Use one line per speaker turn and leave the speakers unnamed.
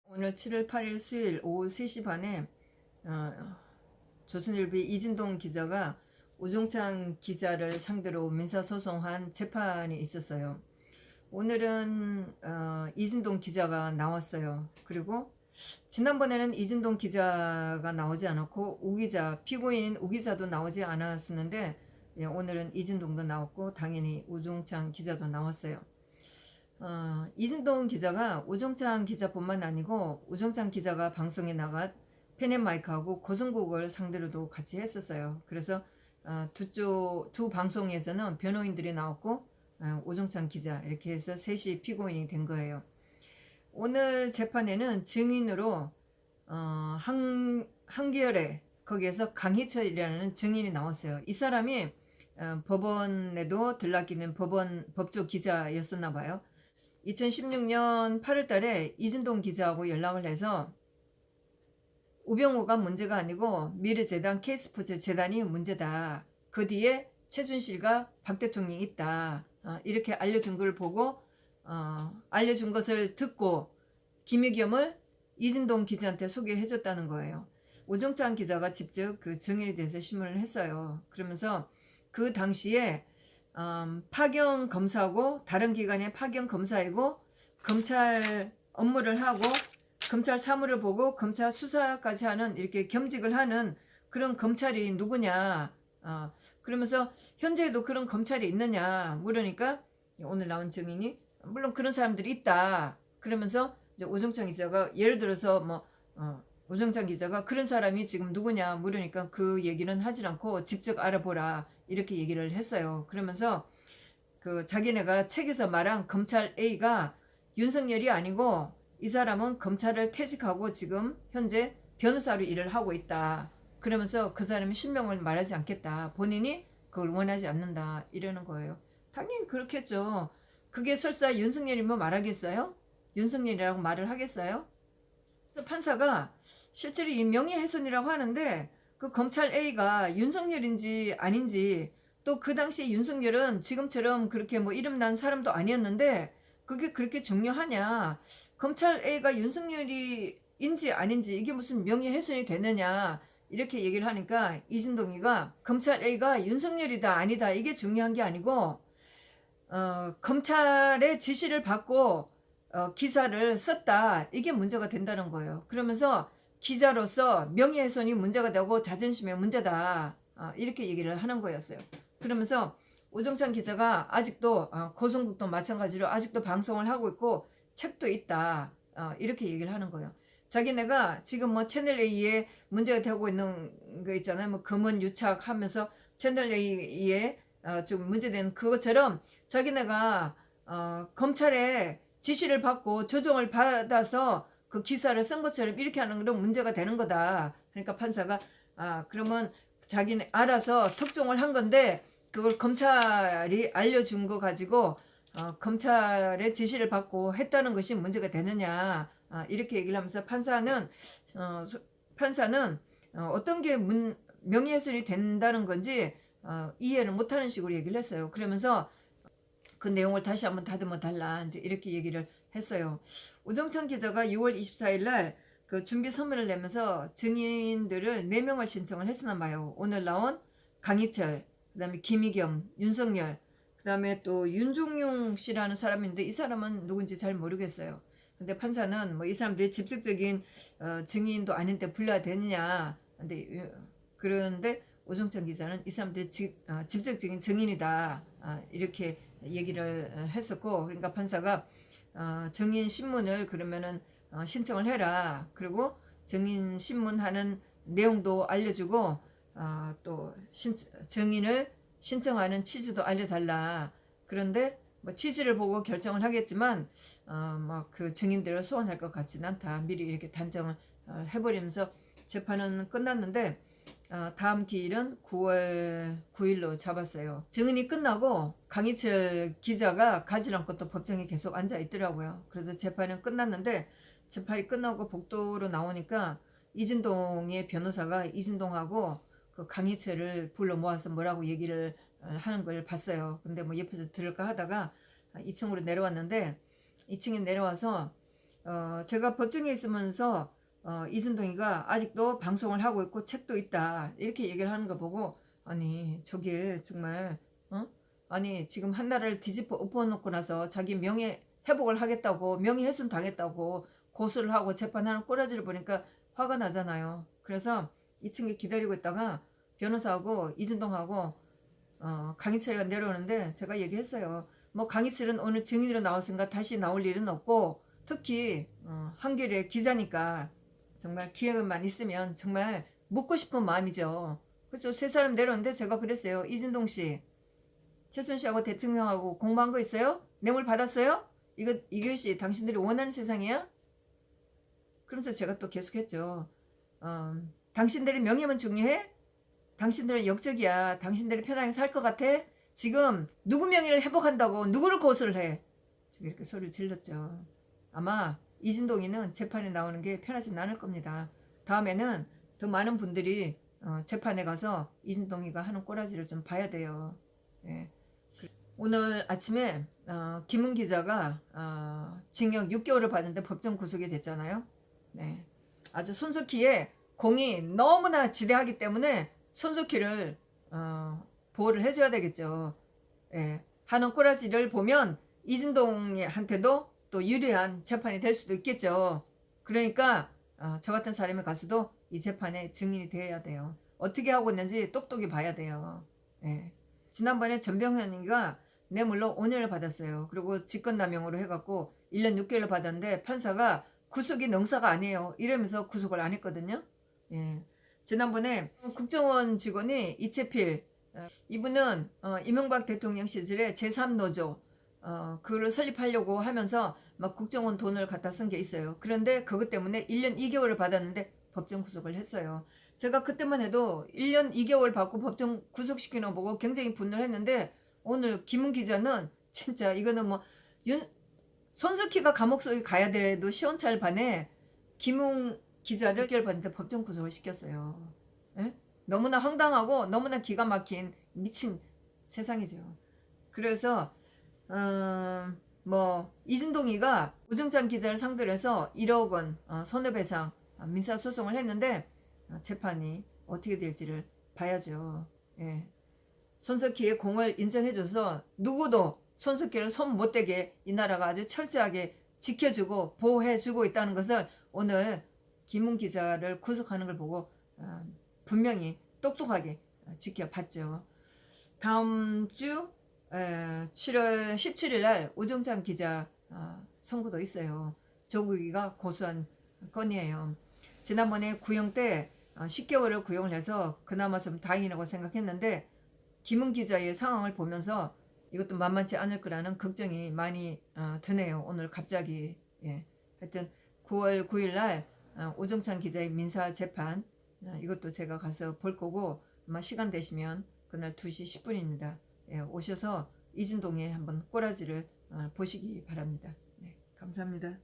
오늘 7월 8일 수요일 오후 3시 반에 조선일보 이진동 기자가 우종찬 기자를 상대로 민사소송한 재판이 있었어요. 오늘은 이진동 기자가 나왔어요. 그리고 지난번에는 이진동 기자가 나오지 않았고 우기자, 피고인인 우기자도 나오지 않았었는데 오늘은 이진동도 나왔고 당연히 우종찬 기자도 나왔어요. 이진동 기자가 우종찬 기자뿐만 아니고 우종찬 기자가 방송에 나가 펜앤마이크하고 고성국을 상대로도 같이 했었어요. 그래서 두 방송에서는 변호인들이 나왔고 우종찬 기자 이렇게 해서 셋이 피고인이 된 거예요. 오늘 재판에는 증인으로 한겨레 거기에서 강희철이라는 증인이 나왔어요. 이 사람이 법원에도 들락이는 법조 기자였었나 봐요. 2016년 8월 달에 이진동 기자하고 연락을 해서 우병우가 문제가 아니고 미래재단 K스포츠 재단이 문제다. 그 뒤에 최순실과 박 대통령이 있다. 이렇게 알려준 걸 보고 알려준 것을 듣고 김의겸을 이진동 기자한테 소개해줬다는 거예요. 우종찬 기자가 직접 그 증인에 대해서 신문을 했어요. 그러면서 그 당시에 파견 검사고 다른 기관의 파견 검사이고 검찰 업무를 하고 검찰 사무를 보고 검찰 수사까지 하는 이렇게 겸직을 하는 그런 검찰이 누구냐. 그러면서 현재에도 그런 검찰이 있느냐 물으니까 오늘 나온 증인이 물론 그런 사람들이 있다. 그러면서 이제 우종찬 기자가 예를 들어서 우종찬 기자가 그런 사람이 지금 누구냐 물으니까 그 얘기는 하질 않고 직접 알아보라 이렇게 얘기를 했어요. 그러면서 그 자기네가 책에서 말한 검찰 A가 윤석열이 아니고 이 사람은 검찰을 퇴직하고 지금 현재 변호사로 일을 하고 있다. 그러면서 그 사람이 실명을 말하지 않겠다. 본인이 그걸 원하지 않는다. 이러는 거예요. 당연히 그렇겠죠. 그게 설사 윤석열이면 말하겠어요? 윤석열이라고 말을 하겠어요? 그래서 판사가 실제로 이 명예훼손이라고 하는데 그 검찰 A가 윤석열인지 아닌지 또 그 당시에 윤석열은 지금처럼 그렇게 뭐 이름 난 사람도 아니었는데 그게 그렇게 중요하냐. 검찰 A가 윤석열이인지 아닌지 이게 무슨 명예훼손이 되느냐. 이렇게 얘기를 하니까 이진동이가 검찰 A가 윤석열이다 아니다 이게 중요한 게 아니고 검찰의 지시를 받고 기사를 썼다 이게 문제가 된다는 거예요. 그러면서 기자로서 명예훼손이 문제가 되고 자존심의 문제다 이렇게 얘기를 하는 거였어요. 그러면서 우종찬 기자가 아직도 고성국도 마찬가지로 아직도 방송을 하고 있고 책도 있다 이렇게 얘기를 하는 거예요. 자기네가 지금 뭐 채널 A에 문제가 되고 있는 거 있잖아요. 뭐 금은 유착하면서 채널 A에 좀 문제된 그것처럼 자기네가 검찰에 지시를 받고 조정을 받아서 그 기사를 쓴 것처럼 이렇게 하는 건 문제가 되는 거다. 그러니까 판사가 그러면 자기네 알아서 특종을 한 건데 그걸 검찰이 알려준 거 가지고 검찰의 지시를 받고 했다는 것이 문제가 되느냐 이렇게 얘기를 하면서 판사는 어떤 게 명예훼손이 된다는 건지 이해를 못하는 식으로 얘기를 했어요. 그러면서 그 내용을 다시 한번 다듬어 달라 이제 이렇게 얘기를 했어요. 우종찬 기자가 6월 24일 날 그 준비 서면을 내면서 증인들을 4명을 신청을 했으나 봐요. 오늘 나온 강희철, 그 다음에 김의겸, 윤석열, 그 다음에 또 윤종용 씨라는 사람인데 이 사람은 누군지 잘 모르겠어요. 근데 판사는 뭐 이 사람들이 직접적인 증인도 아닌데 불러야 되느냐. 그런데 우종찬 기자는 이 사람들이 직접적인 증인이다. 이렇게 얘기를 했었고, 그러니까 판사가 증인 신문을 그러면은 신청을 해라. 그리고 증인 신문하는 내용도 알려주고 또 증인을 신청하는 취지도 알려달라. 그런데 뭐 취지를 보고 결정을 하겠지만 뭐 그 증인들을 소환할 것 같지는 않다. 미리 이렇게 단정을 해버리면서 재판은 끝났는데 다음 기일은 9월 9일로 잡았어요. 증인이 끝나고 강희철 기자가 가지 않고 또 법정에 계속 앉아 있더라고요. 그래서 재판은 끝났는데 재판이 끝나고 복도로 나오니까 이진동의 변호사가 이진동하고 그 강희철을 불러 모아서 뭐라고 얘기를 하는 걸 봤어요. 근데 뭐 옆에서 들을까 하다가 2층으로 내려왔는데 2층에 내려와서 제가 법정에 있으면서 이진동이가 아직도 방송을 하고 있고 책도 있다 이렇게 얘기를 하는 거 보고, 아니 저게 정말 아니 지금 한 나라를 뒤집어 엎어놓고 나서 자기 명예 회복을 하겠다고, 명예훼손 당했다고 고소를 하고 재판하는 꼬라지를 보니까 화가 나잖아요. 그래서 2층에 기다리고 있다가 변호사하고 이진동하고 강희철이가 내려오는데 제가 얘기했어요. 뭐 강희철은 오늘 증인으로 나왔으니까 다시 나올 일은 없고, 특히 한겨레 기자니까 정말 기회만 있으면 정말 묻고 싶은 마음이죠. 그렇죠. 세 사람 내려오는데 제가 그랬어요. 이진동 씨, 최순실하고 대통령하고 공부한 거 있어요? 뇌물 받았어요? 이것이 당신들이 원하는 세상이야? 그러면서 제가 또 계속했죠. 당신들의 명예만 중요해? 당신들은 역적이야. 당신들이 편하게 살 것 같아? 지금 누구 명예를 회복한다고 누구를 고소를 해? 이렇게 소리를 질렀죠. 아마 이진동이는 재판에 나오는 게 편하진 않을 겁니다. 다음에는 더 많은 분들이 재판에 가서 이진동이가 하는 꼬라지를 좀 봐야 돼요. 예. 오늘 아침에 김은 기자가 징역 6개월을 받는데 법정 구속이 됐잖아요. 네. 아주 손석희의 공이 너무나 지대하기 때문에 손석희를 보호를 해줘야 되겠죠. 예. 하는 꼬라지를 보면 이진동한테도 또 유리한 재판이 될 수도 있겠죠. 그러니까 저 같은 사람이 가서도 이 재판에 증인이 되어야 돼요. 어떻게 하고 있는지 똑똑히 봐야 돼요. 예. 지난번에 전병현이가 뇌물로 5년을 받았어요. 그리고 직권남용으로 해갖고 1년 6개월을 받았는데 판사가 구속이 능사가 아니에요 이러면서 구속을 안 했거든요. 예. 지난번에 국정원 직원이 이채필, 이분은 이명박 대통령 시절에 제3노조 그걸 설립하려고 하면서 막 국정원 돈을 갖다 쓴 게 있어요. 그런데 그것 때문에 1년 2개월을 받았는데 법정 구속을 했어요. 제가 그때만 해도 1년 2개월 받고 법정 구속시키는 거 보고 굉장히 분노를 했는데, 오늘 김은 기자는 진짜 이거는 뭐 손석희가 감옥 속에 가야 돼도 시원찮을 반에 김은 기자를 결받는데 법정 구속을 시켰어요. 에? 너무나 황당하고 너무나 기가 막힌 미친 세상이죠. 그래서 뭐 이진동이가 우중찬 기자를 상대로 해서 1억 원 손해배상 민사소송을 했는데 재판이 어떻게 될지를 봐야죠. 예. 손석희의 공을 인정해줘서 누구도 손석희를 손 못대게 이 나라가 아주 철저하게 지켜주고 보호해주고 있다는 것을 오늘 김은 기자를 구속하는 걸 보고 분명히 똑똑하게 지켜봤죠. 다음 주 7월 17일 날 우정찬 기자 선고도 있어요. 조국이가 고소한 건이에요. 지난번에 구형 때 10개월을 구형을 해서 그나마 좀 다행이라고 생각했는데, 김은 기자의 상황을 보면서 이것도 만만치 않을 거라는 걱정이 많이 드네요. 오늘 갑자기. 예. 하여튼 9월 9일 날 오정찬 기자의 민사 재판, 이것도 제가 가서 볼 거고, 아마 시간 되시면 그날 2시 10분입니다. 예, 오셔서 이진동에 한번 꼬라지를 보시기 바랍니다. 네, 감사합니다.